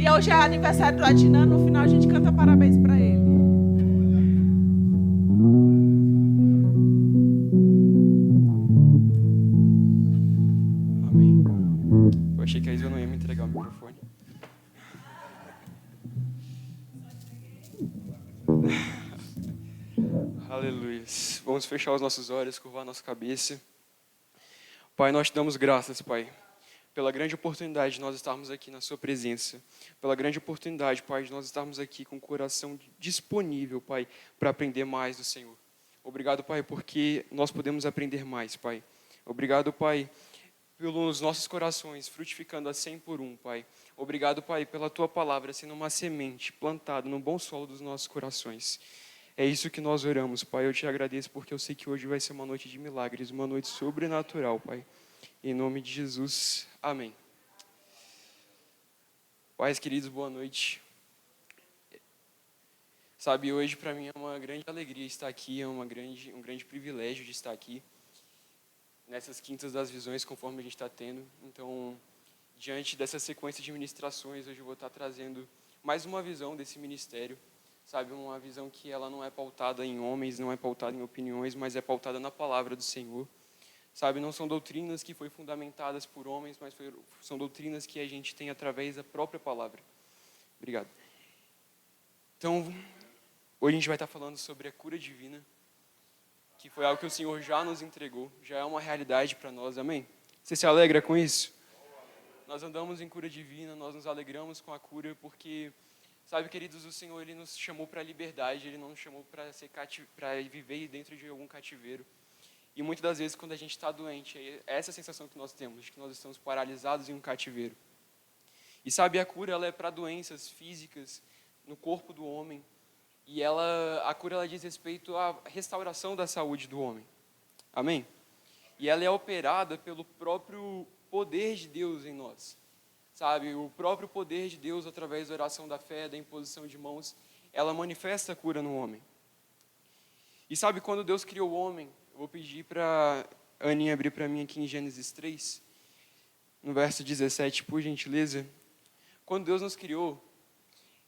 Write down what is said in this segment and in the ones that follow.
E hoje é aniversário do Adnan, no final a gente canta parabéns para ele. Amém. Eu achei que a Isa não ia me entregar o microfone. Aleluia. Vamos fechar os nossos olhos, curvar a nossa cabeça. Pai, nós te damos graças, Pai, pela grande oportunidade de nós estarmos aqui na sua presença, pela grande oportunidade, Pai, de nós estarmos aqui com o coração disponível, Pai, para aprender mais do Senhor. Obrigado, Pai, porque nós podemos aprender mais, Pai. Obrigado, Pai, pelos nossos corações frutificando a 100 por 1, Pai. Obrigado, Pai, pela Tua palavra sendo uma semente plantada no bom solo dos nossos corações. É isso que nós oramos, Pai. Eu te agradeço porque eu sei que hoje vai ser uma noite de milagres, uma noite sobrenatural, Pai. Em nome de Jesus, amém. Pais queridos, boa noite. Sabe, hoje para mim é uma grande alegria estar aqui, um grande privilégio de estar aqui, nessas quintas das visões, conforme a gente está tendo. Então, diante dessa sequência de ministrações, hoje eu vou estar trazendo mais uma visão desse ministério, sabe, uma visão que ela não é pautada em homens, não é pautada em opiniões, mas é pautada na palavra do Senhor. Sabe, não são doutrinas que foram fundamentadas por homens, mas são doutrinas que a gente tem através da própria palavra. Obrigado. Então, hoje a gente vai estar falando sobre a cura divina, que foi algo que o Senhor já nos entregou, já é uma realidade para nós, amém? Você se alegra com isso? Nós andamos em cura divina, nós nos alegramos com a cura, porque, sabe, queridos, o Senhor Ele nos chamou para a liberdade, Ele não nos chamou para viver dentro de algum cativeiro. E muitas das vezes, quando a gente está doente, é essa a sensação que nós temos, de que nós estamos paralisados em um cativeiro. E sabe, a cura ela é para doenças físicas no corpo do homem. E a cura ela diz respeito à restauração da saúde do homem. Amém? E ela é operada pelo próprio poder de Deus em nós. Sabe, o próprio poder de Deus, através da oração da fé, da imposição de mãos, ela manifesta a cura no homem. E sabe, quando Deus criou o homem, eu vou pedir para a Aninha abrir para mim aqui em Gênesis 3, no verso 17, por gentileza. Quando Deus nos criou,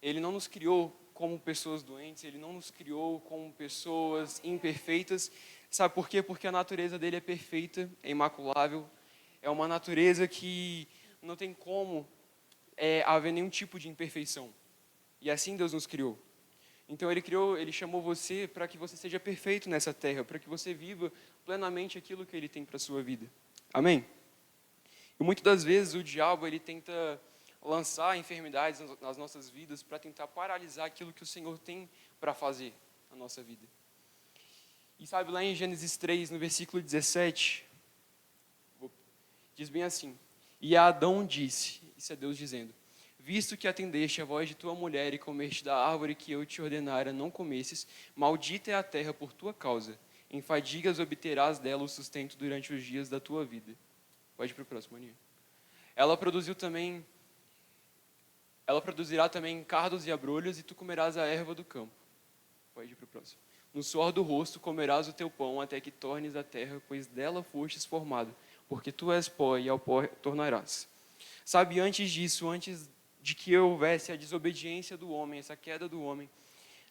Ele não nos criou como pessoas doentes, Ele não nos criou como pessoas imperfeitas. Sabe por quê? Porque a natureza dele é perfeita, é imaculável, é uma natureza que não tem como haver nenhum tipo de imperfeição. E assim Deus nos criou. Então Ele chamou você para que você seja perfeito nessa terra, para que você viva plenamente aquilo que Ele tem para a sua vida. Amém? E muitas das vezes o diabo ele tenta lançar enfermidades nas nossas vidas para tentar paralisar aquilo que o Senhor tem para fazer na nossa vida. E sabe, lá em Gênesis 3, no versículo 17, diz bem assim: E Adão disse, isso é Deus dizendo, visto que atendeste a voz de tua mulher e comeste da árvore que eu te ordenara não comesses, maldita é a terra por tua causa, em fadigas obterás dela o sustento durante os dias da tua vida. Pode ir para o próximo, Aninha. Ela produzirá também cardos e abrolhos, e tu comerás a erva do campo. Pode ir para o próximo. No suor do rosto comerás o teu pão, até que tornes a terra, pois dela fostes formado, porque tu és pó, e ao pó tornarás. Sabe, antes disso, antes de que houvesse a desobediência do homem, essa queda do homem,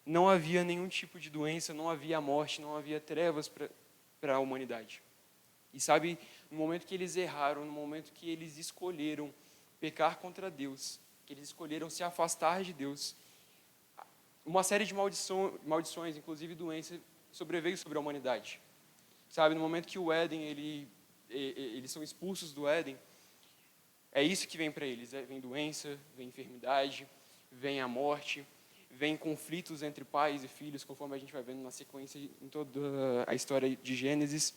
não havia nenhum tipo de doença, não havia morte, não havia trevas para a humanidade. E sabe, no momento que eles erraram, no momento que eles escolheram pecar contra Deus, que eles escolheram se afastar de Deus, uma série de maldições, inclusive doença, sobreveio sobre a humanidade. Sabe, no momento que o Éden, eles são expulsos do Éden, é isso que vem para eles, vem doença, vem enfermidade, vem a morte, vem conflitos entre pais e filhos, conforme a gente vai vendo na sequência em toda a história de Gênesis.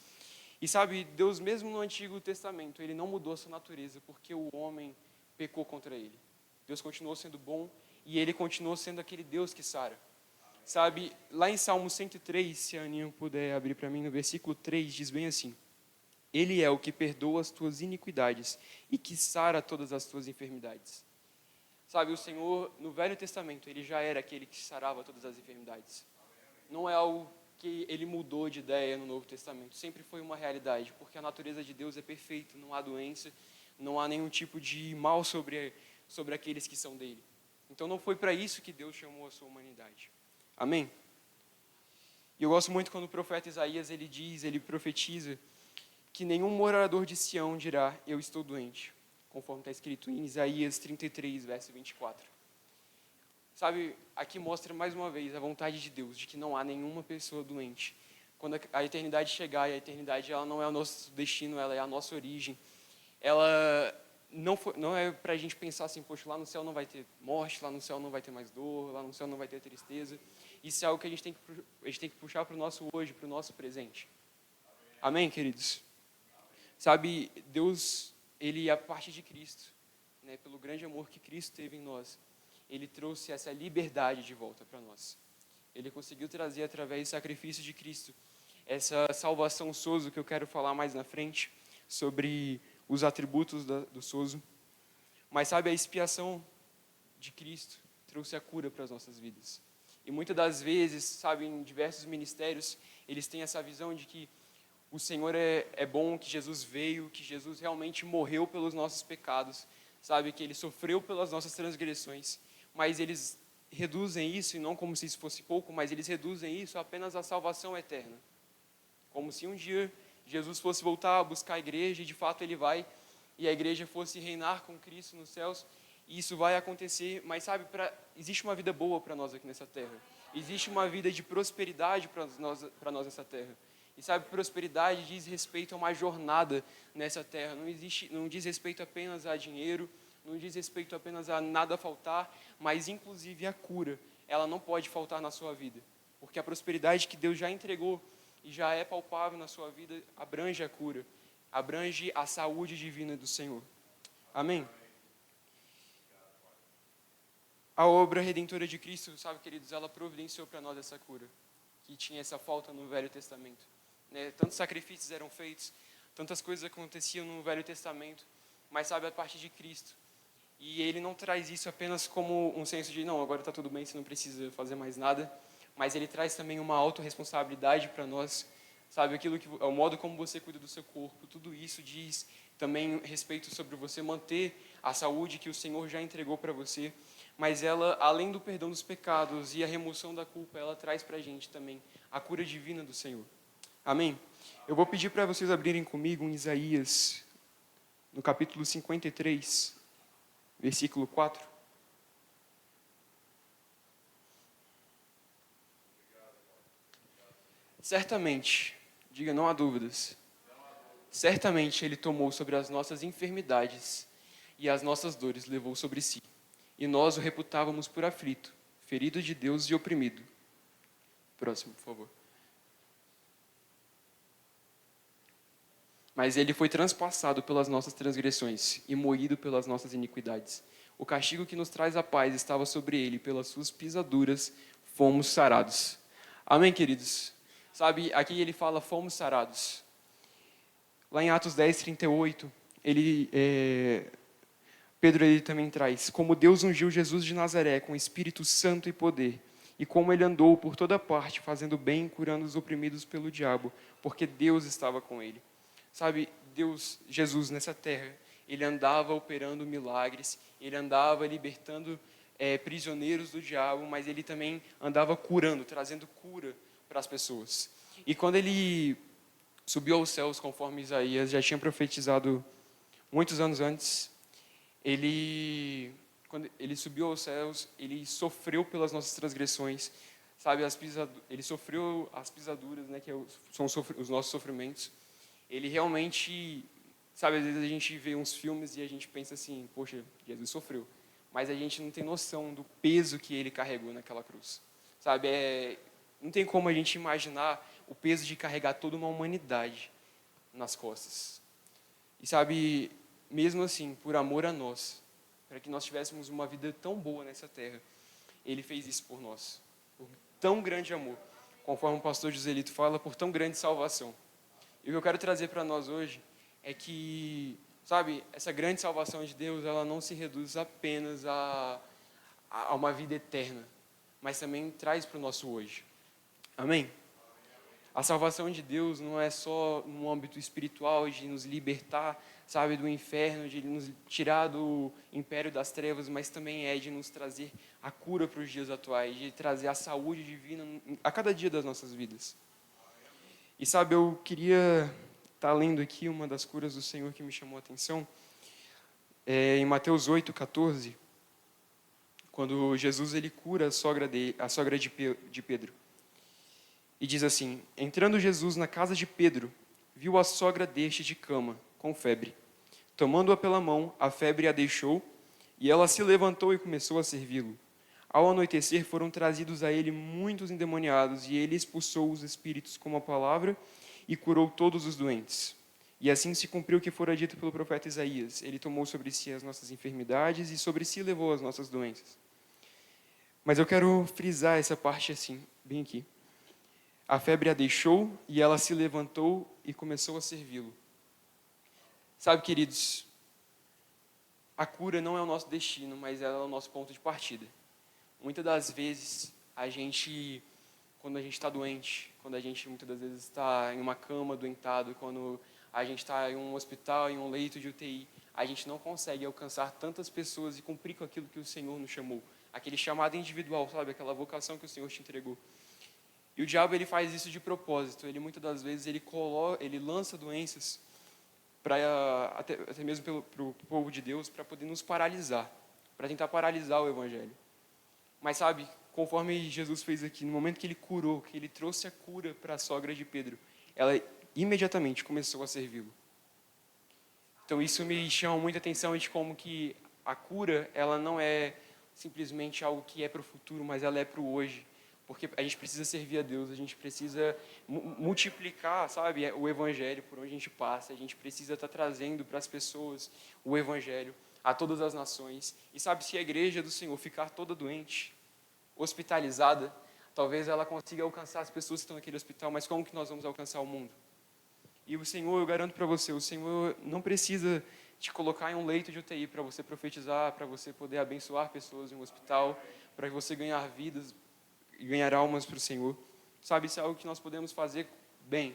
E sabe, Deus mesmo no Antigo Testamento, Ele não mudou a sua natureza, porque o homem pecou contra Ele. Deus continuou sendo bom e Ele continuou sendo aquele Deus que sara. Sabe, lá em Salmo 103, se a Aninha puder abrir para mim, no versículo 3, diz bem assim: Ele é o que perdoa as tuas iniquidades e que sara todas as tuas enfermidades. Sabe, o Senhor, no Velho Testamento, Ele já era aquele que sarava todas as enfermidades. Não é algo que Ele mudou de ideia no Novo Testamento. Sempre foi uma realidade, porque a natureza de Deus é perfeita, não há doença, não há nenhum tipo de mal sobre aqueles que são dele. Então não foi para isso que Deus chamou a sua humanidade. Amém? E eu gosto muito quando o profeta Isaías, ele profetiza que nenhum morador de Sião dirá, eu estou doente, conforme está escrito em Isaías 33, verso 24. Sabe, aqui mostra mais uma vez a vontade de Deus, de que não há nenhuma pessoa doente. Quando a eternidade chegar, e a eternidade ela não é o nosso destino, ela é a nossa origem, ela não é para a gente pensar assim, poxa, lá no céu não vai ter morte, lá no céu não vai ter mais dor, lá no céu não vai ter tristeza. Isso é algo que a gente tem que puxar para o nosso hoje, para o nosso presente. Amém, queridos? Sabe, Deus, Ele, a partir de Cristo, né, pelo grande amor que Cristo teve em nós, Ele trouxe essa liberdade de volta para nós. Ele conseguiu trazer, através do sacrifício de Cristo, essa salvação sozo, que eu quero falar mais na frente, sobre os atributos do sozo. Mas, sabe, a expiação de Cristo trouxe a cura para as nossas vidas. E muitas das vezes, sabe, em diversos ministérios, eles têm essa visão de que o Senhor é bom, que Jesus veio, que Jesus realmente morreu pelos nossos pecados, sabe, que Ele sofreu pelas nossas transgressões, mas eles reduzem isso, e não como se isso fosse pouco, mas eles reduzem isso apenas à salvação eterna. Como se um dia Jesus fosse voltar a buscar a igreja, e de fato Ele vai, e a igreja fosse reinar com Cristo nos céus, e isso vai acontecer, mas sabe, existe uma vida boa para nós aqui nessa terra, existe uma vida de prosperidade para nós nessa terra. E sabe, prosperidade diz respeito a uma jornada nessa terra. Não diz respeito apenas a dinheiro, não diz respeito apenas a nada faltar, mas inclusive a cura. Ela não pode faltar na sua vida. Porque a prosperidade que Deus já entregou e já é palpável na sua vida abrange a cura, abrange a saúde divina do Senhor. Amém? A obra redentora de Cristo, sabe, queridos, ela providenciou para nós essa cura, que tinha essa falta no Velho Testamento. Né? Tantos sacrifícios eram feitos, tantas coisas aconteciam no Velho Testamento, mas sabe, a partir de Cristo. E Ele não traz isso apenas como um senso de, não, agora está tudo bem, você não precisa fazer mais nada, mas Ele traz também uma autorresponsabilidade para nós, sabe, o modo como você cuida do seu corpo, tudo isso diz também respeito sobre você manter a saúde que o Senhor já entregou para você, mas ela, além do perdão dos pecados e a remoção da culpa, ela traz para a gente também a cura divina do Senhor. Amém? Eu vou pedir para vocês abrirem comigo em Isaías, no capítulo 53, versículo 4. Certamente, diga, não há dúvidas, certamente Ele tomou sobre as nossas enfermidades e as nossas dores levou sobre si. E nós o reputávamos por aflito, ferido de Deus e oprimido. Próximo, por favor. Mas Ele foi transpassado pelas nossas transgressões e moído pelas nossas iniquidades. O castigo que nos traz a paz estava sobre Ele, pelas suas pisaduras fomos sarados. Amém, queridos? Sabe, aqui ele fala, fomos sarados. Lá em Atos 10, 38, Pedro ele também traz, como Deus ungiu Jesus de Nazaré com Espírito Santo e poder, e como ele andou por toda parte, fazendo bem e curando os oprimidos pelo diabo, porque Deus estava com ele. Sabe, Jesus nessa terra, ele andava operando milagres, ele andava libertando prisioneiros do diabo, mas ele também andava curando, trazendo cura para as pessoas. E quando ele subiu aos céus, conforme Isaías já tinha profetizado muitos anos antes, quando ele subiu aos céus, ele sofreu pelas nossas transgressões, sabe, ele sofreu as pisaduras, né, que são os nossos sofrimentos. Ele realmente, sabe, às vezes a gente vê uns filmes e a gente pensa assim, poxa, Jesus sofreu, mas a gente não tem noção do peso que ele carregou naquela cruz, sabe, não tem como a gente imaginar o peso de carregar toda uma humanidade nas costas. E sabe, mesmo assim, por amor a nós, para que nós tivéssemos uma vida tão boa nessa terra, Ele fez isso por nós, por tão grande amor, conforme o pastor Joselito fala, por tão grande salvação. E o que eu quero trazer para nós hoje é que, sabe, essa grande salvação de Deus, ela não se reduz apenas a uma vida eterna, mas também traz para o nosso hoje. Amém? A salvação de Deus não é só no âmbito espiritual, de nos libertar, sabe, do inferno, de nos tirar do império das trevas, mas também é de nos trazer a cura para os dias atuais, de trazer a saúde divina a cada dia das nossas vidas. E sabe, eu queria estar lendo aqui uma das curas do Senhor que me chamou a atenção, em Mateus 8,14, quando Jesus ele cura a sogra de Pedro. E diz assim: entrando Jesus na casa de Pedro, viu a sogra deste de cama, com febre. Tomando-a pela mão, a febre a deixou, e ela se levantou e começou a servi-lo. Ao anoitecer, foram trazidos a ele muitos endemoniados, e ele expulsou os espíritos com uma palavra e curou todos os doentes. E assim se cumpriu o que fora dito pelo profeta Isaías: ele tomou sobre si as nossas enfermidades e sobre si levou as nossas doenças. Mas eu quero frisar essa parte assim, bem aqui. A febre a deixou e ela se levantou e começou a servi-lo. Sabe, queridos, a cura não é o nosso destino, mas ela é o nosso ponto de partida. Muitas das vezes, quando a gente está doente, quando a gente muitas das vezes está em uma cama doentado, quando a gente está em um hospital, em um leito de UTI, a gente não consegue alcançar tantas pessoas e cumprir com aquilo que o Senhor nos chamou. Aquele chamado individual, sabe? Aquela vocação que o Senhor te entregou. E o diabo ele faz isso de propósito. Ele muitas das vezes ele lança doenças até mesmo para o povo de Deus, para poder nos paralisar, para tentar paralisar o evangelho. Mas sabe, conforme Jesus fez aqui, no momento que ele curou, que ele trouxe a cura para a sogra de Pedro, ela imediatamente começou a servi-lo. Então isso me chama muita atenção de como que a cura, ela não é simplesmente algo que é para o futuro, mas ela é para o hoje. Porque a gente precisa servir a Deus, a gente precisa multiplicar, sabe, o evangelho por onde a gente passa. A gente precisa estar trazendo para as pessoas o evangelho a todas as nações. E sabe, se a igreja do Senhor ficar toda doente, hospitalizada, talvez ela consiga alcançar as pessoas que estão naquele hospital, mas como que nós vamos alcançar o mundo? E o Senhor, eu garanto para você, o Senhor não precisa te colocar em um leito de UTI para você profetizar, para você poder abençoar pessoas em um hospital, para você ganhar vidas e ganhar almas para o Senhor. Sabe, isso é algo que nós podemos fazer bem.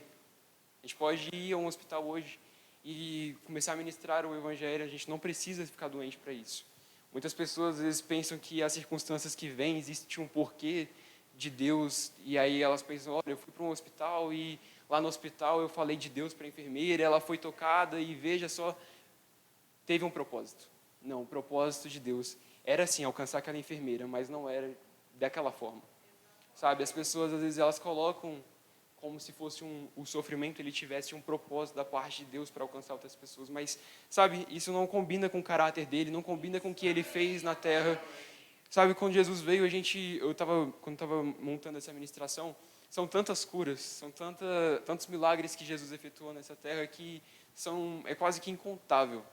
A gente pode ir a um hospital hoje e começar a ministrar o evangelho, a gente não precisa ficar doente para isso. Muitas pessoas às vezes pensam que as circunstâncias que vêm, existe um porquê de Deus, e aí elas pensam, olha, eu fui para um hospital e lá no hospital eu falei de Deus para a enfermeira, ela foi tocada e veja só, teve um propósito. Não, o propósito de Deus era sim alcançar aquela enfermeira, mas não era daquela forma. Sabe, as pessoas às vezes elas colocam como se fosse o sofrimento ele tivesse um propósito da parte de Deus para alcançar outras pessoas, mas sabe, isso não combina com o caráter dele, não combina com o que ele fez na terra. Sabe, quando Jesus veio, quando estava montando essa ministração, são tantas curas, são tantos milagres que Jesus efetuou nessa terra que é quase que incontável.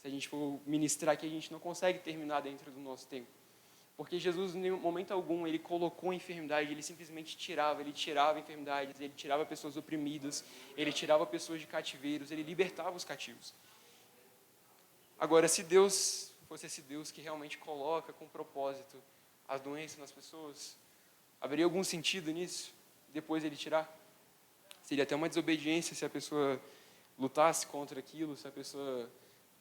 Se a gente for ministrar aqui, a gente não consegue terminar dentro do nosso tempo. Porque Jesus, em momento algum, ele colocou a enfermidade, ele simplesmente tirava enfermidades, ele tirava pessoas oprimidas, ele tirava pessoas de cativeiros, ele libertava os cativos. Agora, se Deus fosse esse Deus que realmente coloca com propósito as doenças nas pessoas, haveria algum sentido nisso? Depois ele tirar? Seria até uma desobediência se a pessoa lutasse contra aquilo, se a pessoa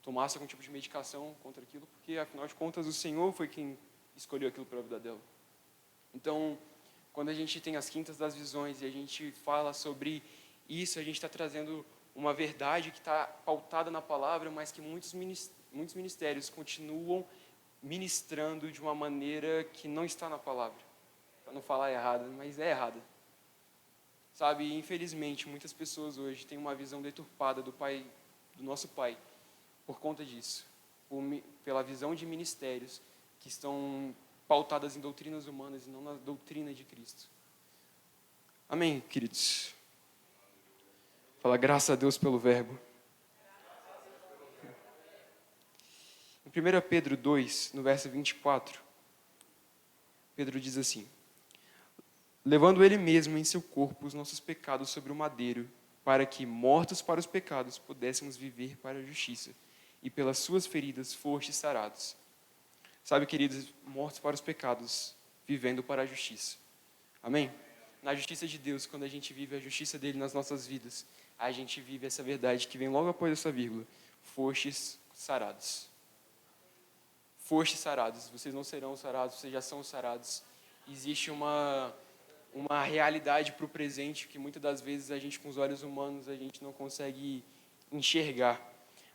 tomasse algum tipo de medicação contra aquilo, porque, afinal de contas, o Senhor foi quem escolheu aquilo para a vida dela. Então, quando a gente tem as quintas das visões e a gente fala sobre isso, a gente está trazendo uma verdade que está pautada na palavra, mas que muitos ministérios continuam ministrando de uma maneira que não está na palavra. Para não falar errada, mas é errada. Sabe, infelizmente, muitas pessoas hoje têm uma visão deturpada do nosso Pai, por conta disso, pela visão de ministérios que estão pautadas em doutrinas humanas e não na doutrina de Cristo. Amém, queridos? Fala, graças a Deus pelo verbo. Em 1 Pedro 2, no verso 24, Pedro diz assim: levando ele mesmo em seu corpo os nossos pecados sobre o madeiro, para que, mortos para os pecados, pudéssemos viver para a justiça, e pelas suas feridas fostes sarados. Sabe, queridos, mortos para os pecados, vivendo para a justiça. Amém? na justiça de Deus, quando a gente vive a justiça dele nas nossas vidas, a gente vive essa verdade que vem logo após essa vírgula. Fostes sarados. Fostes sarados. Vocês não serão sarados, vocês já são sarados. Existe uma realidade para o presente que muitas das vezes a gente, com os olhos humanos, a gente não consegue enxergar.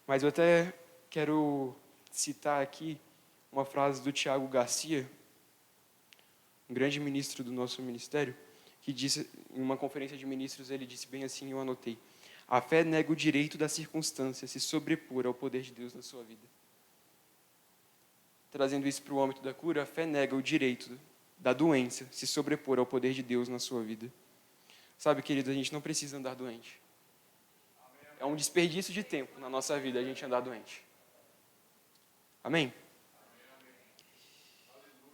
Mas eu até quero citar aqui uma frase do Tiago Garcia, um grande ministro do nosso ministério, que disse, em uma conferência de ministros, ele disse bem assim, eu anotei: a fé nega o direito da circunstância se sobrepor ao poder de Deus na sua vida. Trazendo isso para o âmbito da cura, a fé nega o direito da doença se sobrepor ao poder de Deus na sua vida. Sabe, querido, a gente não precisa andar doente. É um desperdício de tempo na nossa vida a gente andar doente. Amém?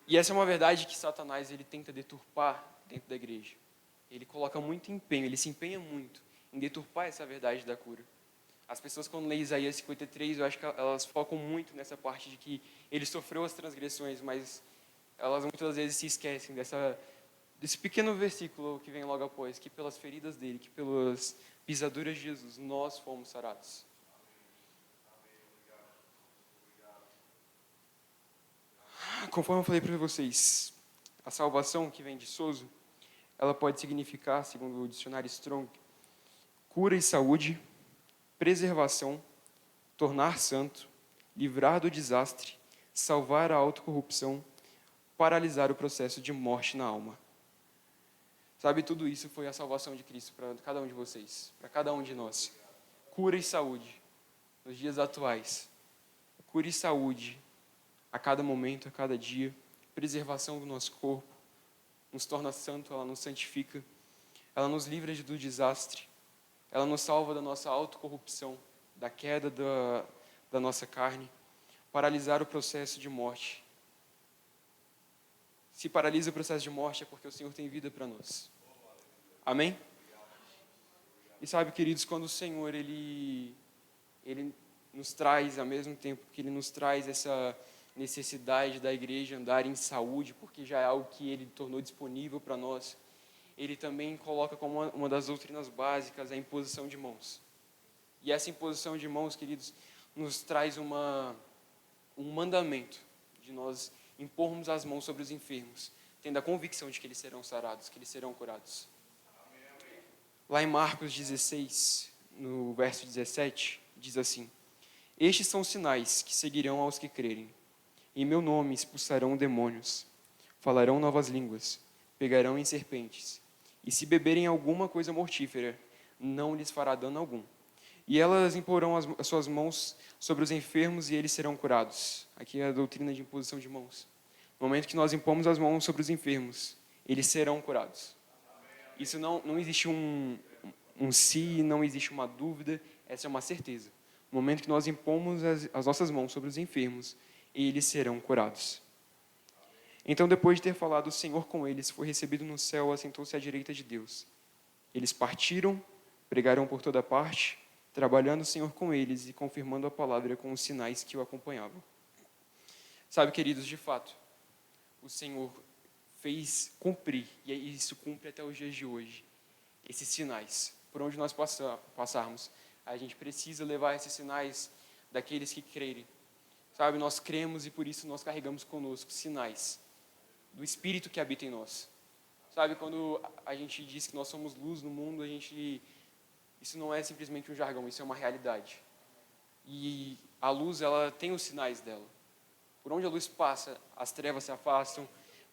E essa é uma verdade que Satanás ele tenta deturpar dentro da igreja. Ele coloca muito empenho, ele se empenha muito em deturpar essa verdade da cura. As pessoas, quando lêem Isaías 53, eu acho que elas focam muito nessa parte de que ele sofreu as transgressões, mas elas muitas vezes se esquecem desse pequeno versículo que vem logo após, que pelas feridas dele, que pelas pisaduras de Jesus, nós fomos sarados. Conforme eu falei para vocês, a salvação que vem de Sozo, ela pode significar, segundo o dicionário Strong, cura e saúde, preservação, tornar santo, livrar do desastre, salvar a autocorrupção, paralisar o processo de morte na alma. Sabe, tudo isso foi a salvação de Cristo para cada um de vocês, para cada um de nós. Cura e saúde, nos dias atuais. Cura e saúde, a cada momento, a cada dia. Preservação do nosso corpo, nos torna santo, ela nos santifica. Ela nos livra do desastre. Ela nos salva da nossa autocorrupção, da queda da nossa carne. Paralisar o processo de morte. Se paralisa o processo de morte é porque o Senhor tem vida para nós. Amém? E sabe, queridos, quando o Senhor, Ele nos traz, ao mesmo tempo que Ele nos traz essa necessidade da igreja andar em saúde, porque já é algo que Ele tornou disponível para nós, Ele também coloca como uma das doutrinas básicas a imposição de mãos. E essa imposição de mãos, queridos, nos traz um mandamento de nós impormos as mãos sobre os enfermos, tendo a convicção de que eles serão sarados, que eles serão curados. Lá em Marcos 16, no verso 17, diz assim: estes são sinais que seguirão aos que crerem. Em meu nome expulsarão demônios, falarão novas línguas, pegarão em serpentes, e se beberem alguma coisa mortífera, não lhes fará dano algum. E elas imporão as suas mãos sobre os enfermos e eles serão curados. Aqui é a doutrina de imposição de mãos. No momento que nós impomos as mãos sobre os enfermos, eles serão curados. Isso não existe um se, não existe uma dúvida, essa é uma certeza. No momento que nós impomos as nossas mãos sobre os enfermos, eles serão curados. Então, depois de ter falado o Senhor com eles, foi recebido no céu, assentou-se à direita de Deus. Eles partiram, pregaram por toda parte, trabalhando o Senhor com eles e confirmando a palavra com os sinais que o acompanhavam. Sabe, queridos, de fato, o Senhor fez cumprir, e isso cumpre até os dias de hoje, esses sinais. Por onde nós passarmos, a gente precisa levar esses sinais daqueles que crerem. Sabe, nós cremos e por isso nós carregamos conosco sinais do Espírito que habita em nós. Sabe, quando a gente diz que nós somos luz no mundo, isso não é simplesmente um jargão, isso é uma realidade. E a luz, ela tem os sinais dela. Por onde a luz passa, as trevas se afastam.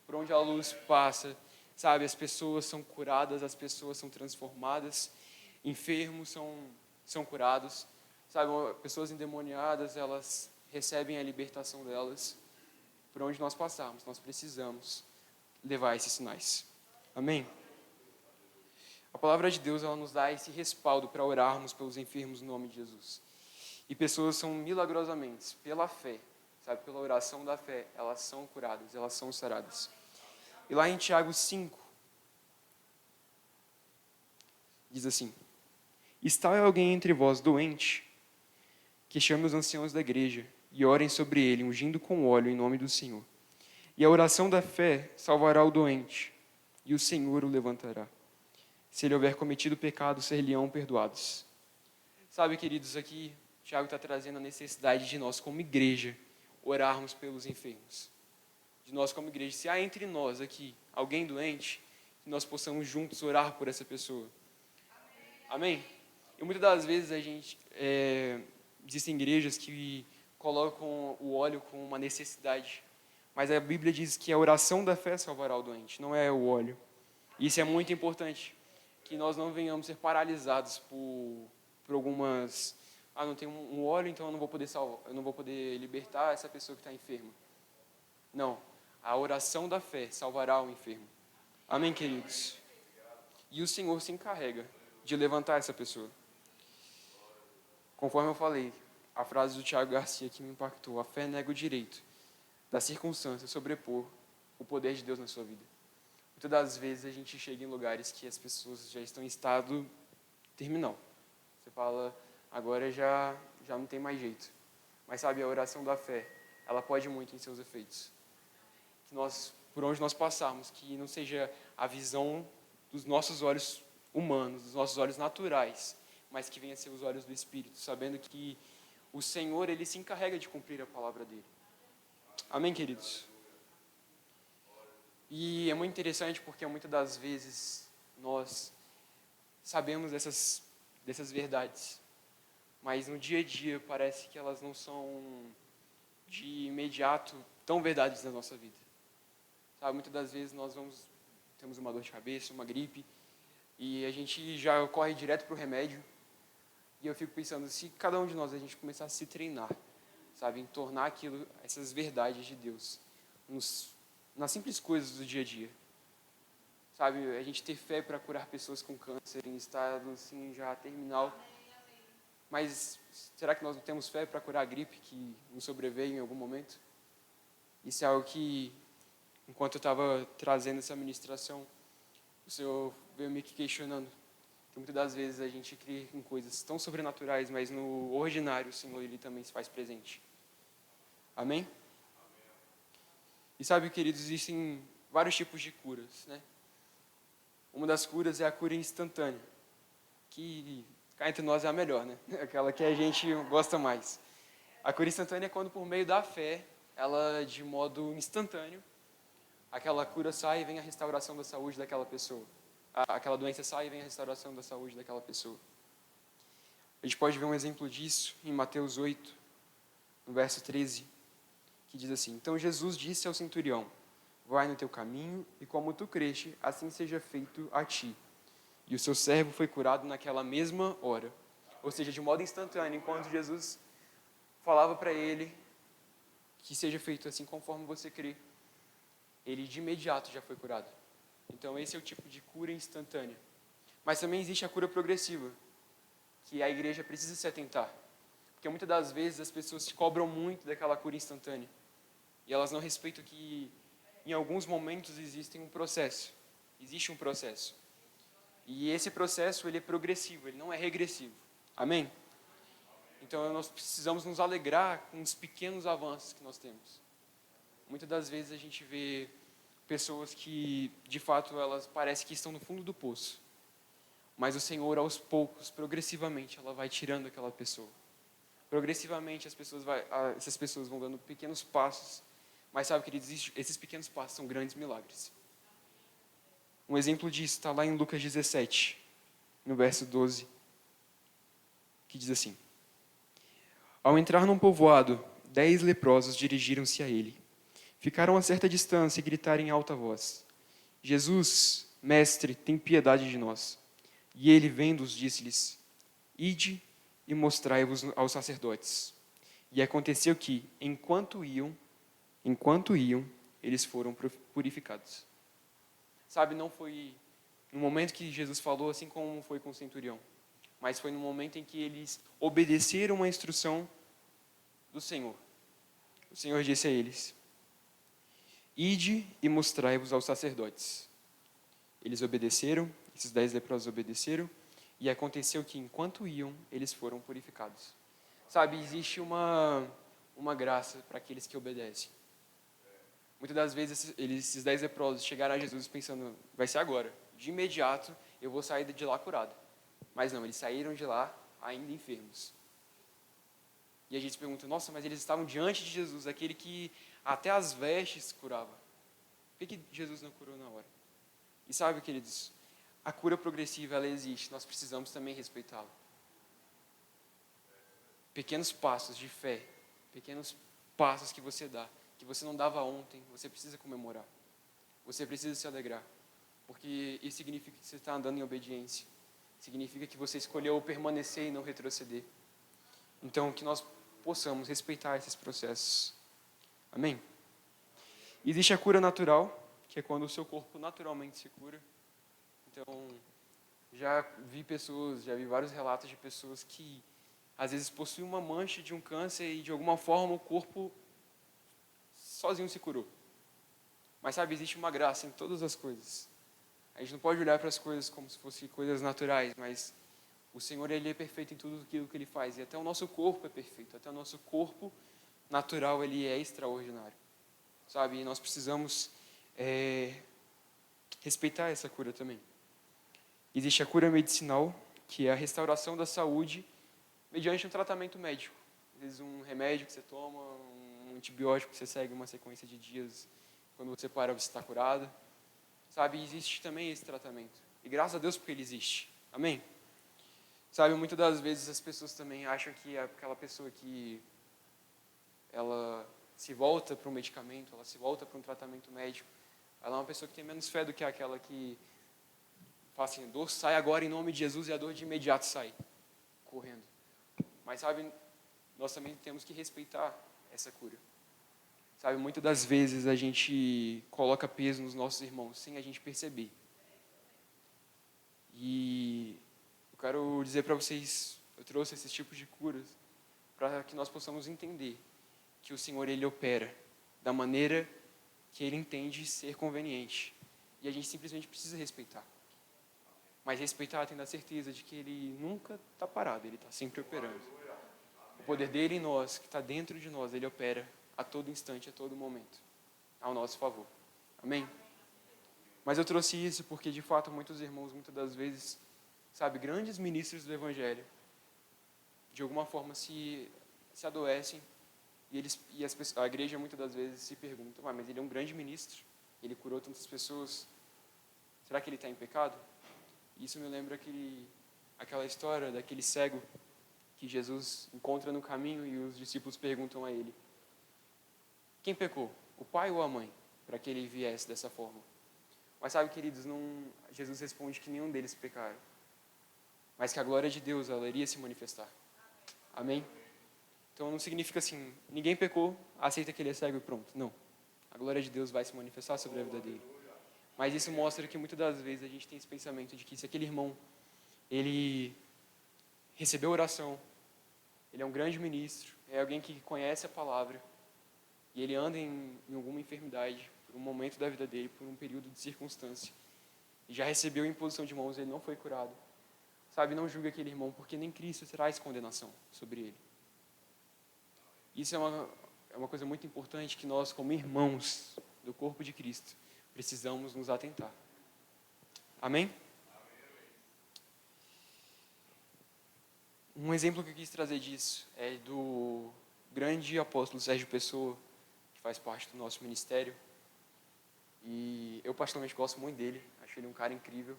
Por onde a luz passa, sabe, as pessoas são curadas, as pessoas são transformadas, enfermos são curados, sabe, pessoas endemoniadas, elas recebem a libertação delas. Por onde nós passarmos, nós precisamos levar esses sinais. Amém? A palavra de Deus, ela nos dá esse respaldo para orarmos pelos enfermos no nome de Jesus. E pessoas são milagrosamente, pela fé, sabe, pela oração da fé, elas são curadas, elas são saradas. E lá em Tiago 5, diz assim: está alguém entre vós doente, que chame os anciãos da igreja e orem sobre ele, ungindo com óleo em nome do Senhor. E a oração da fé salvará o doente, e o Senhor o levantará. se ele houver cometido pecado, ser-lhe-ão perdoados. Sabe, queridos, aqui Tiago está trazendo a necessidade de nós, como igreja, orarmos pelos enfermos. De nós, como igreja, se há entre nós aqui alguém doente, que nós possamos juntos orar por essa pessoa. Amém? E muitas das vezes existem igrejas que colocam o óleo como uma necessidade, mas a Bíblia diz que a oração da fé salvará o doente, não é o óleo. Isso é muito importante, que nós não venhamos ser paralisados por algumas... não tem um óleo, então eu não vou poder libertar essa pessoa que está enferma. Não, a oração da fé salvará o enfermo. Amém, queridos? E o Senhor se encarrega de levantar essa pessoa. Conforme eu falei, a frase do Tiago Garcia que me impactou: a fé nega o direito da circunstância sobrepor o poder de Deus na sua vida. Muitas das vezes a gente chega em lugares que as pessoas já estão em estado terminal. Você fala, agora já não tem mais jeito. Mas sabe, a oração da fé, ela pode muito em seus efeitos. Que nós, por onde nós passarmos, que não seja a visão dos nossos olhos humanos, dos nossos olhos naturais, mas que venha a ser os olhos do Espírito, sabendo que o Senhor, Ele se encarrega de cumprir a palavra dEle. Amém, queridos? E é muito interessante porque muitas das vezes nós sabemos dessas verdades, mas no dia a dia parece que elas não são de imediato tão verdades na nossa vida. Sabe, muitas das vezes nós temos uma dor de cabeça, uma gripe, e a gente já corre direto para o remédio. E eu fico pensando, se cada um de nós a gente começar a se treinar, sabe, em tornar essas verdades de Deus nas simples coisas do dia a dia. Sabe, a gente ter fé para curar pessoas com câncer em estado assim já terminal. Mas será que nós não temos fé para curar a gripe que nos sobreveio em algum momento? Isso é algo que, enquanto eu estava trazendo essa ministração, o Senhor veio me questionando. Que muitas das vezes a gente crê em coisas tão sobrenaturais, mas no ordinário o Senhor, Ele também se faz presente. Amém? E sabe, queridos, existem vários tipos de curas, né? Uma das curas é a cura instantânea, que cá entre nós é a melhor, né? Aquela que a gente gosta mais. A cura instantânea é quando, por meio da fé, ela, de modo instantâneo, aquela cura sai e vem a restauração da saúde daquela pessoa. Aquela doença sai e vem a restauração da saúde daquela pessoa. A gente pode ver um exemplo disso em Mateus 8, no verso 13, que diz assim: então Jesus disse ao centurião: vai no teu caminho, e como tu creste, assim seja feito a ti. E o seu servo foi curado naquela mesma hora. Ou seja, de modo instantâneo, enquanto Jesus falava para ele que seja feito assim conforme você crê, ele de imediato já foi curado. Então esse é o tipo de cura instantânea. Mas também existe a cura progressiva, que a igreja precisa se atentar. Porque muitas das vezes as pessoas se cobram muito daquela cura instantânea. E elas não respeitam que em alguns momentos existe um processo. E esse processo, ele é progressivo, ele não é regressivo. Amém? Então nós precisamos nos alegrar com os pequenos avanços que nós temos. Muitas das vezes a gente vê pessoas que, de fato, elas parecem que estão no fundo do poço. Mas o Senhor, aos poucos, progressivamente, ela vai tirando aquela pessoa. Progressivamente, essas pessoas vão dando pequenos passos. Mas sabe, queridos, esses pequenos passos são grandes milagres. Um exemplo disso está lá em Lucas 17, no verso 12, que diz assim: ao entrar num povoado, 10 leprosos dirigiram-se a ele. Ficaram a certa distância e gritaram em alta voz: Jesus, mestre, tem piedade de nós. E ele, vendo-os, disse-lhes: ide e mostrai-vos aos sacerdotes. E aconteceu que, enquanto iam, eles foram purificados. Sabe, não foi no momento que Jesus falou, assim como foi com o centurião, mas foi no momento em que eles obedeceram a instrução do Senhor. O Senhor disse a eles: ide e mostrai-vos aos sacerdotes. Eles obedeceram, esses 10 leprosos obedeceram, e aconteceu que, enquanto iam, eles foram purificados. Sabe, existe uma graça para aqueles que obedecem. Muitas das vezes, esses 10 leprosos chegaram a Jesus pensando: vai ser agora. De imediato, eu vou sair de lá curado. Mas não, eles saíram de lá ainda enfermos. E a gente se pergunta, nossa, mas eles estavam diante de Jesus, aquele que até as vestes curava. Por que Jesus não curou na hora? E sabe, queridos, a cura progressiva, ela existe, nós precisamos também respeitá-la. Pequenos passos de fé, pequenos passos que você dá, que você não dava ontem, você precisa comemorar. Você precisa se alegrar, porque isso significa que você está andando em obediência. Significa que você escolheu permanecer e não retroceder. Então, que nós possamos respeitar esses processos. Amém? Existe a cura natural, que é quando o seu corpo naturalmente se cura. Então, já vi vários relatos de pessoas que às vezes possuem uma mancha de um câncer e de alguma forma o corpo sozinho se curou. Mas sabe, existe uma graça em todas as coisas. A gente não pode olhar para as coisas como se fossem coisas naturais, mas o Senhor, Ele é perfeito em tudo aquilo que Ele faz. E até o nosso corpo é perfeito, até o nosso corpo natural, ele é extraordinário. Sabe, e nós precisamos respeitar essa cura também. Existe a cura medicinal, que é a restauração da saúde mediante um tratamento médico. Às vezes um remédio que você toma, um antibiótico que você segue uma sequência de dias, quando você para, você está curado. Sabe, existe também esse tratamento. E graças a Deus porque ele existe. Amém? Sabe, muitas das vezes as pessoas também acham que aquela pessoa que ela se volta para um medicamento, ela se volta para um tratamento médico, ela é uma pessoa que tem menos fé do que aquela que fala assim, dor sai agora em nome de Jesus, e a dor de imediato sai, correndo. Mas sabe, nós também temos que respeitar essa cura. Sabe, muitas das vezes a gente coloca peso nos nossos irmãos sem a gente perceber. E eu quero dizer para vocês, eu trouxe esses tipos de curas para que nós possamos entender que o Senhor, Ele opera da maneira que Ele entende ser conveniente. E a gente simplesmente precisa respeitar. Mas respeitar tendo a certeza de que Ele nunca está parado, Ele está sempre operando. O poder dEle em nós, que está dentro de nós, Ele opera a todo instante, a todo momento, ao nosso favor. Amém? Mas eu trouxe isso porque, de fato, muitos irmãos, muitas das vezes, sabe, grandes ministros do Evangelho, de alguma forma se adoecem, a igreja muitas das vezes se pergunta, mas ele é um grande ministro, ele curou tantas pessoas, será que ele está em pecado? Isso me lembra aquela história daquele cego que Jesus encontra no caminho e os discípulos perguntam a ele, quem pecou, o pai ou a mãe, para que ele viesse dessa forma? Mas sabe, queridos, Jesus responde que nenhum deles pecaram, mas que a glória de Deus, ela iria se manifestar. Amém? Então não significa assim, ninguém pecou, aceita que ele é cego e pronto. Não. A glória de Deus vai se manifestar sobre a vida dele. Mas isso mostra que muitas das vezes a gente tem esse pensamento de que se aquele irmão, ele recebeu oração, ele é um grande ministro, é alguém que conhece a palavra, e ele anda em alguma enfermidade, por um momento da vida dele, por um período de circunstância, e já recebeu imposição de mãos, ele não foi curado. Sabe, não julgue aquele irmão, porque nem Cristo traz condenação sobre ele. Isso é uma coisa muito importante que nós, como irmãos do corpo de Cristo, precisamos nos atentar. Amém? Um exemplo que eu quis trazer disso é do grande apóstolo Sérgio Pessoa, que faz parte do nosso ministério. E eu particularmente gosto muito dele, acho ele um cara incrível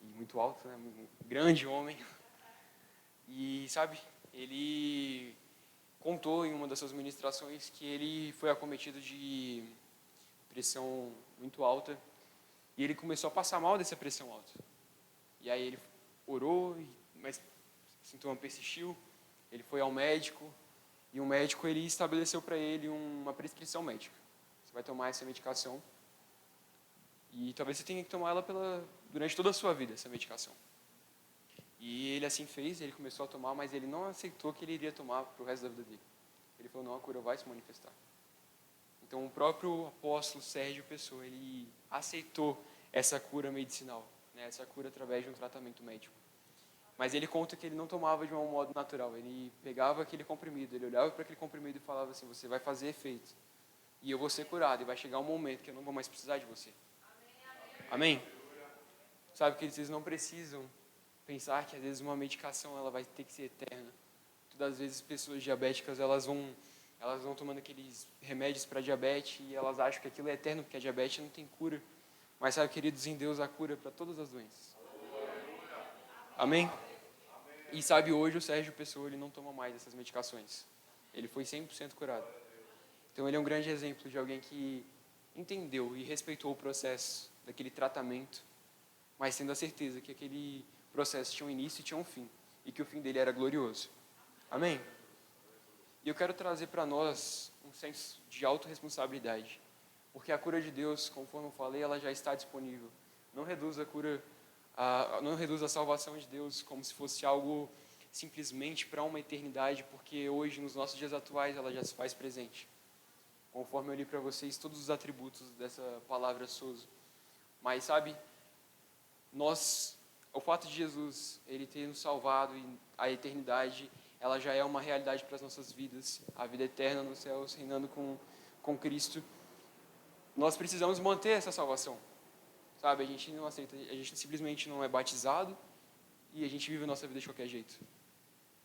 e muito alto, né? Um grande homem. E sabe, ele contou em uma das suas ministrações que ele foi acometido de pressão muito alta e ele começou a passar mal dessa pressão alta. E aí ele orou, mas o sintoma persistiu, ele foi ao médico e o médico ele estabeleceu para ele uma prescrição médica. Você vai tomar essa medicação e talvez você tenha que tomar ela durante toda a sua vida, essa medicação. E ele assim fez, ele começou a tomar, mas ele não aceitou que ele iria tomar para o resto da vida dele. Ele falou, não, a cura vai se manifestar. Então o próprio apóstolo Sérgio Pessoa, ele aceitou essa cura medicinal, né, essa cura através de um tratamento médico. Mas ele conta que ele não tomava de um modo natural, ele pegava aquele comprimido, ele olhava para aquele comprimido e falava assim, você vai fazer efeito, e eu vou ser curado, e vai chegar um momento que eu não vou mais precisar de você. Amém? Sabe que vocês não precisam pensar que às vezes uma medicação ela vai ter que ser eterna. Todas as vezes pessoas diabéticas elas vão tomando aqueles remédios para diabetes e elas acham que aquilo é eterno porque a diabetes não tem cura. Mas sabe, queridos, em Deus há cura para todas as doenças. Amém? E sabe, hoje o Sérgio Pessoa ele não toma mais essas medicações. Ele foi 100% curado. Então ele é um grande exemplo de alguém que entendeu e respeitou o processo daquele tratamento, mas tendo a certeza que aquele processo tinha um início e tinha um fim, e que o fim dele era glorioso. Amém? E eu quero trazer para nós um senso de autorresponsabilidade, porque a cura de Deus, conforme eu falei, ela já está disponível. Não reduz não reduz a salvação de Deus como se fosse algo simplesmente para uma eternidade, porque hoje, nos nossos dias atuais, ela já se faz presente. Conforme eu li para vocês todos os atributos dessa palavra sozo. Mas sabe, o fato de Jesus, ele ter nos salvado e a eternidade, ela já é uma realidade para as nossas vidas. A vida eterna nos céus, reinando com Cristo. Nós precisamos manter essa salvação. Sabe, a gente não aceita, a gente simplesmente não é batizado e a gente vive a nossa vida de qualquer jeito.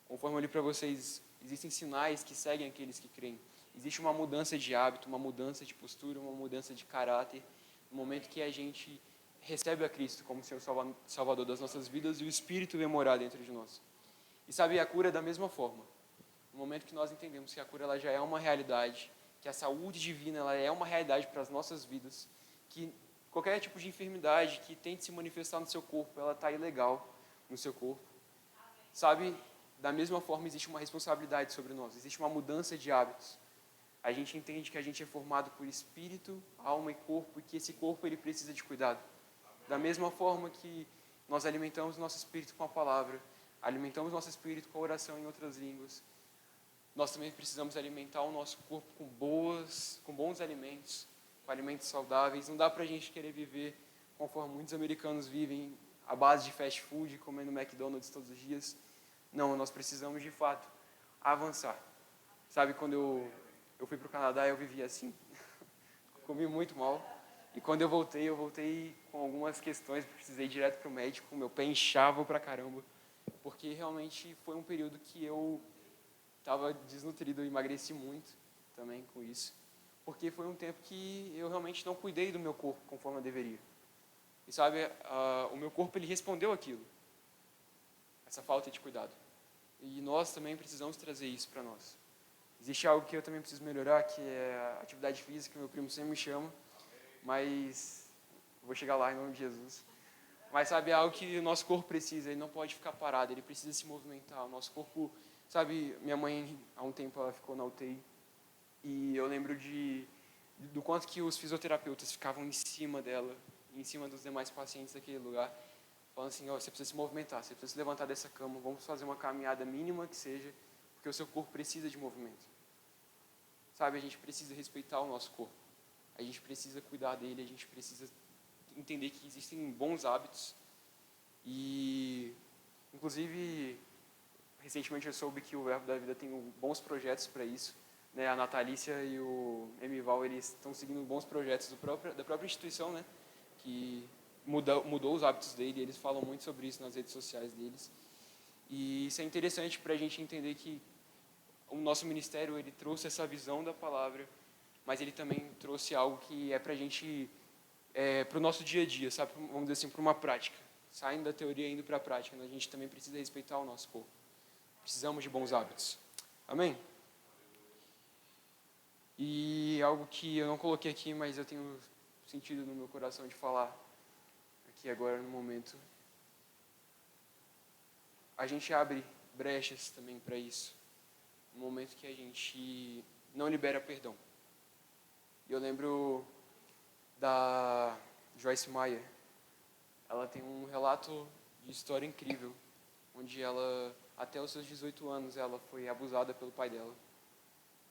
Conforme eu li para vocês, existem sinais que seguem aqueles que creem. Existe uma mudança de hábito, uma mudança de postura, uma mudança de caráter, no momento que a gente recebe a Cristo como Senhor Salvador das nossas vidas e o Espírito vem morar dentro de nós. E sabe, a cura é da mesma forma. No momento que nós entendemos que a cura ela já é uma realidade, que a saúde divina ela é uma realidade para as nossas vidas, que qualquer tipo de enfermidade que tente se manifestar no seu corpo, ela está ilegal no seu corpo. Sabe, da mesma forma existe uma responsabilidade sobre nós, existe uma mudança de hábitos. A gente entende que a gente é formado por espírito, alma e corpo, e que esse corpo ele precisa de cuidado. Da mesma forma que nós alimentamos nosso espírito com a palavra, alimentamos nosso espírito com a oração em outras línguas, nós também precisamos alimentar o nosso corpo com bons alimentos, com alimentos saudáveis. Não dá para a gente querer viver conforme muitos americanos vivem, à base de fast food, comendo McDonald's todos os dias. Não, nós precisamos de fato avançar. Sabe, quando eu fui para o Canadá, eu vivia assim. Comi muito mal. E quando eu voltei com algumas questões, precisei ir direto para o médico, meu pé inchava pra caramba, porque realmente foi um período que eu estava desnutrido, eu emagreci muito também com isso, porque foi um tempo que eu realmente não cuidei do meu corpo conforme eu deveria. E sabe, o meu corpo ele respondeu aquilo, essa falta de cuidado. E nós também precisamos trazer isso para nós. Existe algo que eu também preciso melhorar, que é a atividade física, meu primo sempre me chama, mas vou chegar lá em nome de Jesus. Mas sabe, é algo que o nosso corpo precisa, ele não pode ficar parado, ele precisa se movimentar. O nosso corpo, sabe, minha mãe há um tempo ela ficou na UTI e eu lembro do quanto que os fisioterapeutas ficavam em cima dela, em cima dos demais pacientes daquele lugar, falando assim, você precisa se movimentar, você precisa se levantar dessa cama, vamos fazer uma caminhada mínima que seja, porque o seu corpo precisa de movimento. Sabe, a gente precisa respeitar o nosso corpo. A gente precisa cuidar dele, a gente precisa entender que existem bons hábitos. E, inclusive, recentemente eu soube que o Verbo da Vida tem bons projetos para isso. Né? A Natalícia e o Emival, eles estão seguindo bons projetos da própria instituição, né? Que mudou os hábitos dele, e eles falam muito sobre isso nas redes sociais deles. E isso é interessante para a gente entender que o nosso ministério ele trouxe essa visão da palavra, mas ele também trouxe algo que é para a gente, para o nosso dia a dia, sabe? Vamos dizer assim, para uma prática. Saindo da teoria e indo para a prática, a gente também precisa respeitar o nosso corpo. Precisamos de bons hábitos. Amém? E algo que eu não coloquei aqui, mas eu tenho sentido no meu coração de falar aqui agora no momento. A gente abre brechas também para isso. No momento que a gente não libera perdão. E eu lembro da Joyce Meyer. Ela tem um relato de história incrível, onde ela, até os seus 18 anos, ela foi abusada pelo pai dela.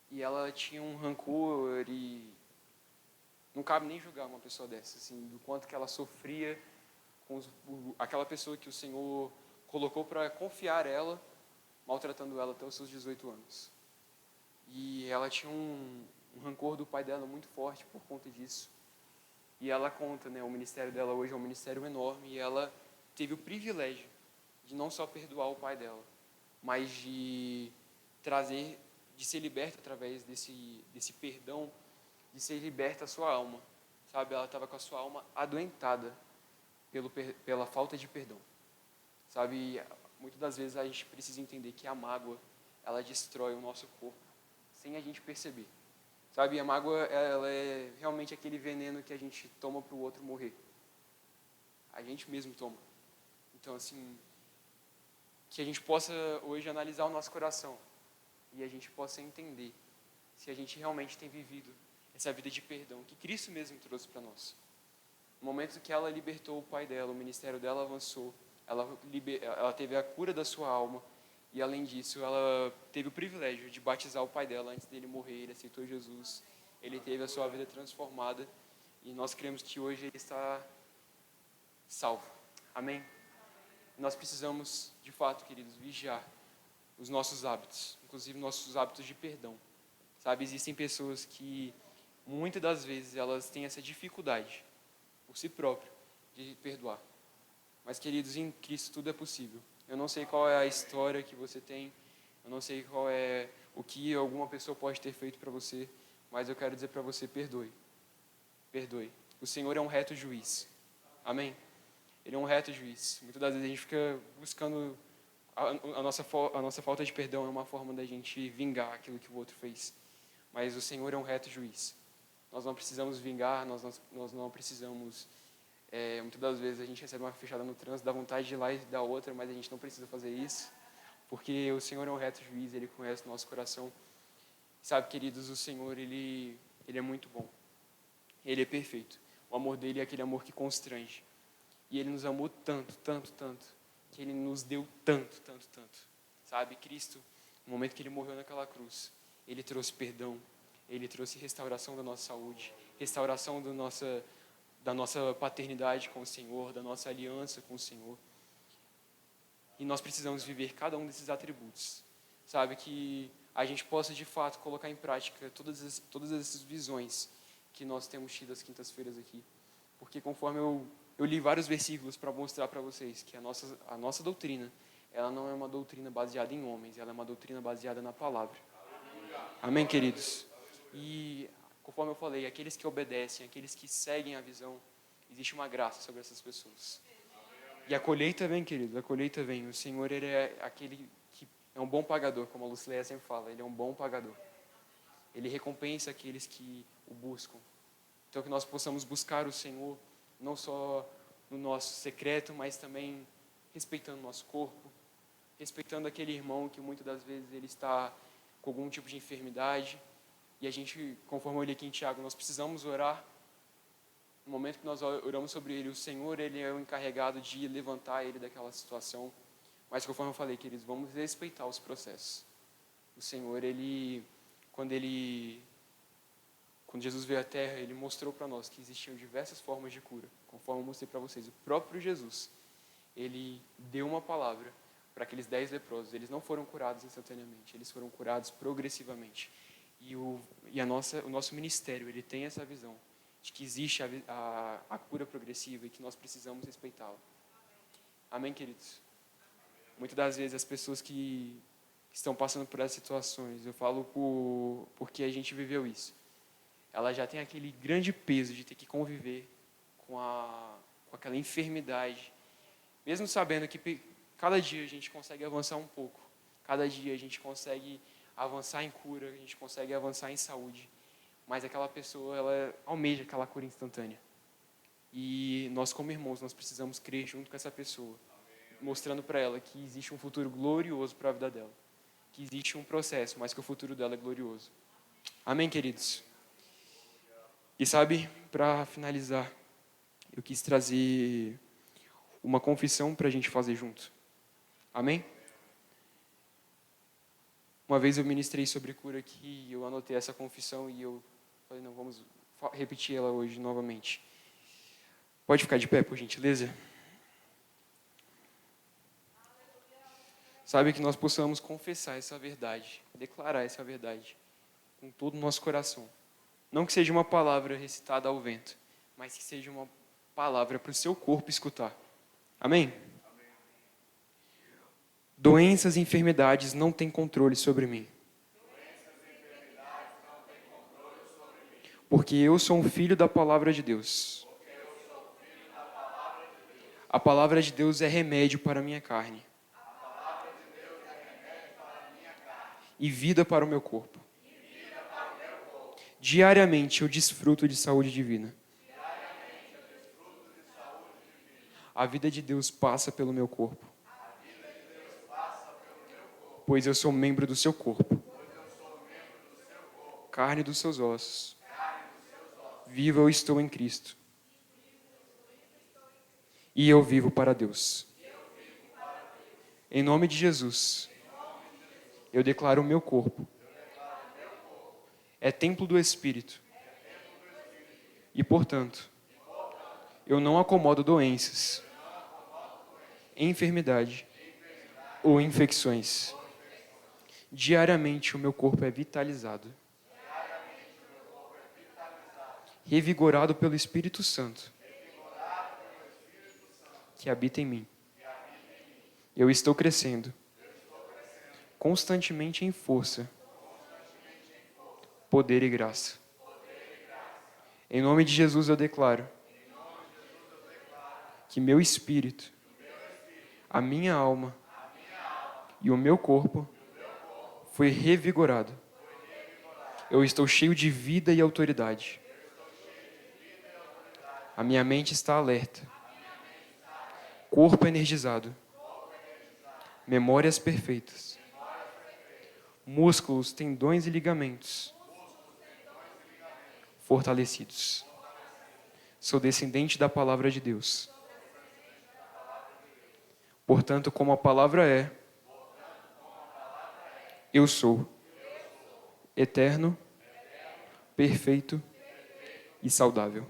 E ela tinha um rancor e não cabe nem julgar uma pessoa dessa, assim, do quanto que ela sofria com aquela pessoa que o Senhor colocou para confiar ela, maltratando ela até os seus 18 anos. E ela tinha um rancor do pai dela muito forte por conta disso. E ela conta, né, o ministério dela hoje é um ministério enorme, e ela teve o privilégio de não só perdoar o pai dela, mas de trazer, de ser liberta através desse perdão, de ser liberta a sua alma, sabe? Ela estava com a sua alma adoentada pela falta de perdão, sabe? Muitas das vezes a gente precisa entender que a mágoa, ela destrói o nosso corpo, sem a gente perceber. Sabe, a mágoa, ela é realmente aquele veneno que a gente toma para o outro morrer. A gente mesmo toma. Então, assim, que a gente possa hoje analisar o nosso coração e a gente possa entender se a gente realmente tem vivido essa vida de perdão que Cristo mesmo trouxe para nós. No momento que ela libertou o pai dela, o ministério dela avançou, ela teve a cura da sua alma, e além disso, ela teve o privilégio de batizar o pai dela antes dele morrer. Ele aceitou Jesus, ele teve a sua vida transformada, e nós cremos que hoje ele está salvo. Amém? Nós precisamos, de fato, queridos, vigiar os nossos hábitos, inclusive nossos hábitos de perdão. Sabe, existem pessoas que, muitas das vezes, elas têm essa dificuldade, por si próprio, de perdoar. Mas, queridos, em Cristo tudo é possível. Eu não sei qual é a história que você tem, eu não sei qual é o que alguma pessoa pode ter feito para você, mas eu quero dizer para você, perdoe. Perdoe. O Senhor é um reto juiz. Amém? Ele é um reto juiz. Muitas das vezes a gente fica buscando, a nossa falta de perdão é uma forma da gente vingar aquilo que o outro fez. Mas o Senhor é um reto juiz. Nós não precisamos vingar, nós não precisamos... muitas das vezes a gente recebe uma fechada no trânsito, dá vontade de ir lá e dar outra, mas a gente não precisa fazer isso, porque o Senhor é um reto juiz, Ele conhece o nosso coração. Sabe, queridos, o Senhor, Ele é muito bom. Ele é perfeito. O amor dEle é aquele amor que constrange. E Ele nos amou tanto, tanto, tanto, que Ele nos deu tanto, tanto, tanto. Sabe, Cristo, no momento que Ele morreu naquela cruz, Ele trouxe perdão, Ele trouxe restauração da nossa saúde, restauração da nossa paternidade com o Senhor, da nossa aliança com o Senhor. E nós precisamos viver cada um desses atributos. Sabe, que a gente possa, de fato, colocar em prática todas essas visões que nós temos tido às quintas-feiras aqui. Porque conforme eu li vários versículos para mostrar para vocês que a nossa doutrina, ela não é uma doutrina baseada em homens, ela é uma doutrina baseada na palavra. Amém, queridos? E, conforme eu falei, aqueles que obedecem, aqueles que seguem a visão, existe uma graça sobre essas pessoas. E a colheita vem, querido, a colheita vem. O Senhor, Ele é aquele que é um bom pagador, como a Lucileia sempre fala, Ele é um bom pagador. Ele recompensa aqueles que o buscam. Então, que nós possamos buscar o Senhor, não só no nosso secreto, mas também respeitando o nosso corpo, respeitando aquele irmão que muitas das vezes ele está com algum tipo de enfermidade. E a gente, conforme eu li aqui em Tiago, nós precisamos orar. No momento que nós oramos sobre ele, o Senhor, Ele é o encarregado de levantar ele daquela situação. Mas, conforme eu falei, queridos, vamos respeitar os processos. O Senhor, quando Jesus veio à Terra, Ele mostrou para nós que existiam diversas formas de cura. Conforme eu mostrei para vocês, o próprio Jesus, Ele deu uma palavra para aqueles 10 leprosos. Eles não foram curados instantaneamente, eles foram curados progressivamente. E o nosso ministério, ele tem essa visão de que existe a cura progressiva e que nós precisamos respeitá-la. Amém, queridos? Muitas das vezes as pessoas que estão passando por essas situações, eu falo porque a gente viveu isso, ela já tem aquele grande peso de ter que conviver com aquela enfermidade, mesmo sabendo que cada dia a gente consegue avançar um pouco, cada dia a gente consegue avançar em cura, a gente consegue avançar em saúde, mas aquela pessoa, ela almeja aquela cura instantânea. E nós, como irmãos, nós precisamos crer junto com essa pessoa, mostrando para ela que existe um futuro glorioso para a vida dela, que existe um processo, mas que o futuro dela é glorioso. Amém, queridos? E sabe, para finalizar, eu quis trazer uma confissão para a gente fazer junto. Amém? Uma vez eu ministrei sobre cura aqui, e eu anotei essa confissão e eu falei, não, vamos repetir ela hoje novamente. Pode ficar de pé, por gentileza? Sabe, que nós possamos confessar essa verdade, declarar essa verdade com todo o nosso coração. Não que seja uma palavra recitada ao vento, mas que seja uma palavra para o seu corpo escutar. Amém? Doenças e enfermidades não têm controle sobre mim. Porque eu sou um filho da palavra de Deus. A palavra de Deus é remédio para a minha carne. E vida para o meu corpo. Diariamente eu desfruto de saúde divina. A vida de Deus passa pelo meu corpo. Pois eu sou membro do seu corpo. Carne dos seus ossos. Vivo eu estou em Cristo. E eu vivo para Deus. Em nome de Jesus, eu declaro o meu corpo é templo do Espírito. E, portanto, eu não acomodo doenças, enfermidade ou infecções. Diariamente o meu corpo é vitalizado, revigorado pelo Espírito Santo, que habita em mim. Eu estou crescendo, constantemente em força, poder e graça. Em nome de Jesus eu declaro que meu espírito, a minha alma e o meu corpo foi revigorado. Eu estou cheio de vida e autoridade. A minha mente está alerta. Corpo energizado. Memórias perfeitas. Músculos, tendões e ligamentos fortalecidos. Sou descendente da palavra de Deus. Portanto, como a palavra é, eu sou eterno, perfeito e saudável.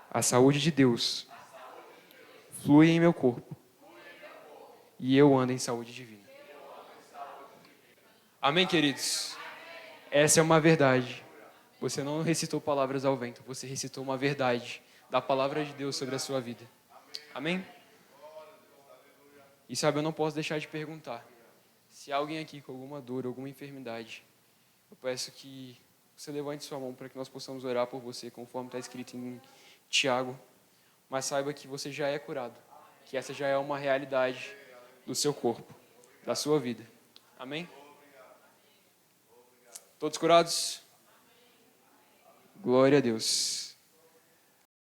A saúde de Deus flui em meu corpo e eu ando em saúde divina. Amém, queridos? Essa é uma verdade. Você não recitou palavras ao vento, você recitou uma verdade da palavra de Deus sobre a sua vida. Amém? E sabe, eu não posso deixar de perguntar. Se há alguém aqui com alguma dor, alguma enfermidade, eu peço que você levante sua mão para que nós possamos orar por você, conforme está escrito em Tiago. Mas saiba que você já é curado, que essa já é uma realidade do seu corpo, da sua vida. Amém? Todos curados? Glória a Deus.